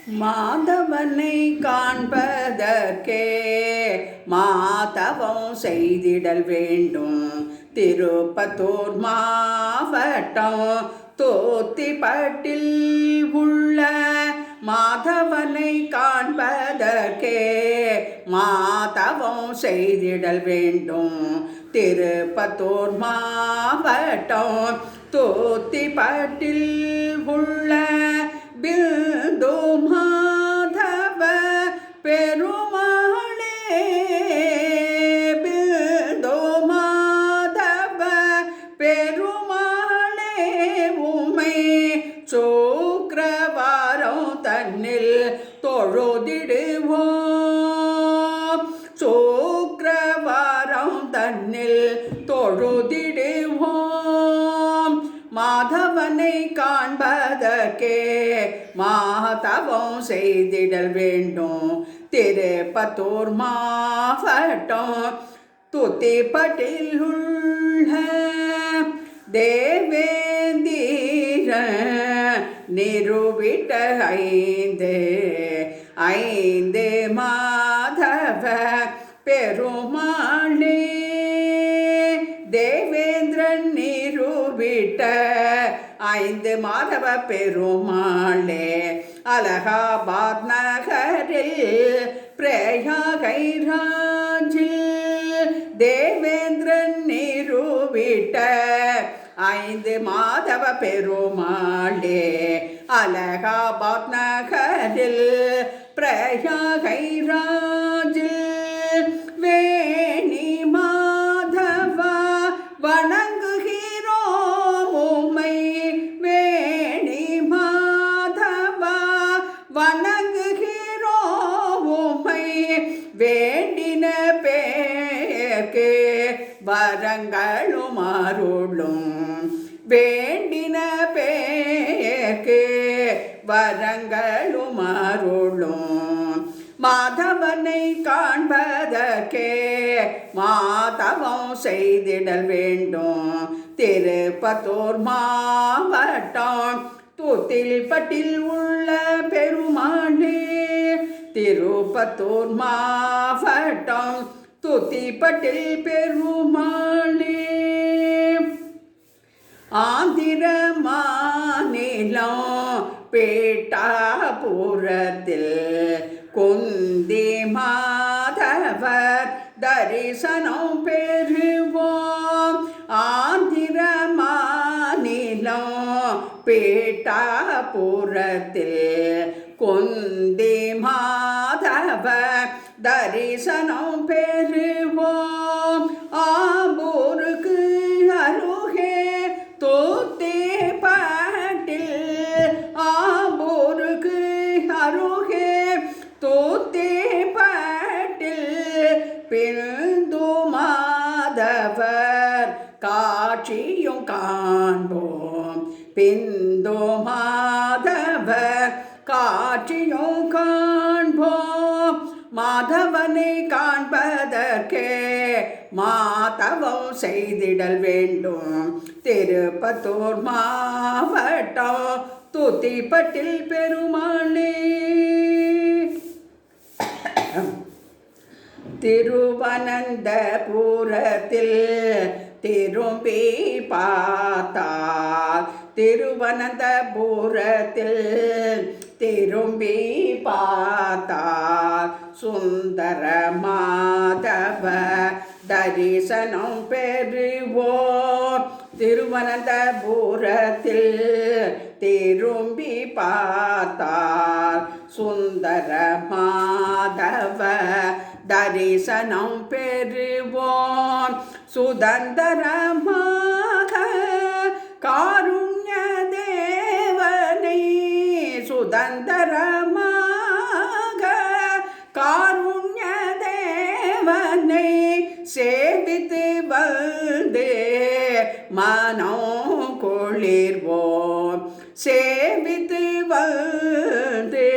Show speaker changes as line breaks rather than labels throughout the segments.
மாதவனை காண்பதற்கே மாதவம் செய்திடல் வேண்டும். திருப்பத்தூர் மாவட்டம் தோத்திப்பட்டில் உள்ள மாதவனை காண்பதற்கே மாதவம் செய்திடல் வேண்டும். திருப்பத்தூர் மாவட்டம் தோத்திப்பட்டில் உள்ள பிந்து மாதவ பெருமாளே, பிந்து மாதவ பெருமாளே, உமை சுக்கிரவாரம் தன்னில் தொழுதிடுவோம். சுக்கிரவாரம் தன்னில் தொழுதிடுவோம். மாதவனை காண்பதற்கே மாதவம் செய்திடல் வேண்டும். திருப்பத்தூர் மாவட்டம் தூத்திப்பட்டில் உள்ள தேவேந்திர நிறுவிட்ட ஐந்து மாதவ பெருமாளே, தேவேந்திரன் நிறுவிட்ட 5 மாதவ பெருமாளே, அலகாபாத் நகரில் பிரயாகைராஜில் தேவேந்திரன் நிறுவிட்ட 5 மாதவ பெருமாளே, அலகாபாத் நகரில் பிரயாகைராஜில் வேணி மாதவா வணங்குகிறோம் உம்மை. வேணி மாதவா வணங்குகிறோம் உம்மை. வேண்டின பேர்க்கு வரங்களும் அருளும். வேண்டின பேர்க்கு வரங்களும் அருளும். மாதவனை காண்பதற்கே மாதவம் செய்திடல் வேண்டும். திருப்பத்தூர் மாவட்டம் தூத்திப்பட்டில் உள்ள பெருமாளே, திருப்பத்தூர் மாவட்டம் தூத்திப்பட்டில் பெருமாளே, ஆந்திர மாநிலம் பேட்டாபுரத்தில் குந்தி மாதவர் தரிசனம் பெறுவோம். ஆந்திர மாநிலம் பேட்டாபுரத்தில் குந்தி மாதவர் தரிசனம் பெறுவோம். ஆம்பூருக்கு அருகே தூத்திப்பட்டில், ஆம்பூருக்கு அருகே தூத்திப்பட்டில் பிந்து மாதவர் காட்சியும் காண்போம். பிந்து மாதவர் காட்சியும் காண்போம். மாதவனை காண்பதற்கே மாதவம் செய்திடல் வேண்டும். திருப்பத்தூர் மாவட்டம் தூத்திப்பட்டில் பெருமாளே, திருவனந்தபுரத்தில் திரும்பி பார்த்தால், திருவனந்தபுரத்தில் திரும்பி பார்த்தால் சுந்தர மாதவ தரிசனம் பெறுவோம். திருவனந்தபுரத்தில் திரும்பி பார்த்தால் சுந்தர மாதவ தரிசனம் பெறுவோம். சுதந்திரமாக காருண்ய தேவனை, சுதந்திரமாக காருண்ய தேவனை சேவித்து வந்து மனம் குளிர்வோம். சேவித்து வந்து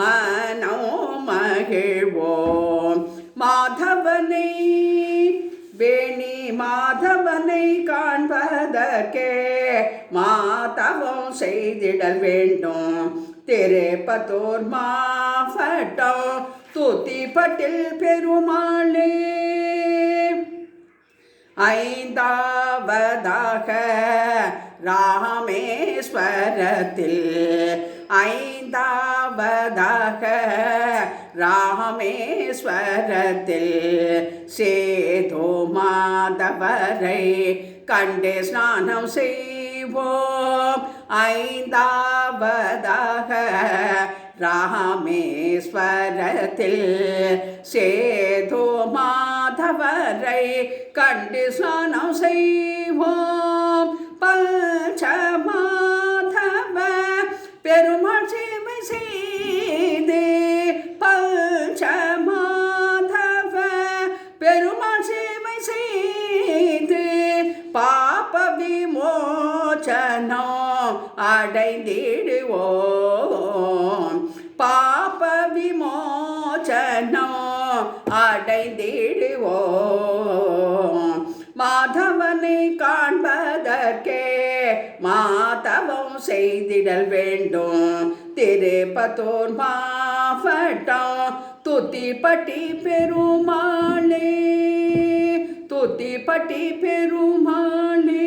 மனம் மகிழ்வோம். மாதவனை வேணி மாதவனை காண்பதற்கே மாதவம் செய்திடல் வேண்டும். திருப்பத்தூர் மாவட்டம் தூத்திப்பட்டில் பெருமாளே. ஐந்தாவதாக ராமேஸ்வரத்தில், ஐந்தாவதாக ராமேஸ்வரத்தில் சேது மாதவரை கண்டு ஸ்நானம் செய்வோம். ஐந்தாவதாக ராமேஸ்வரத்தில் சேது மாதவரை கண்டு ஸ்நானம் செய்வோம். பஞ்சமாதவ பெருமாள் சேவை செய்து, பஞ்சமாதவ பெருமாள் சேவை செய்து பாப விமோசனம் அடைந்திடுவோம். பாப விமோசனம் அடைந்திடுவோம். மாதவனை காண்பதற்கே மாதவம் செய்திடல் வேண்டும். திருப்பத்தூர் மாவட்டம் தூத்திப்பட்டி பெருமாளே, தூத்திப்பட்டி பெருமாளே.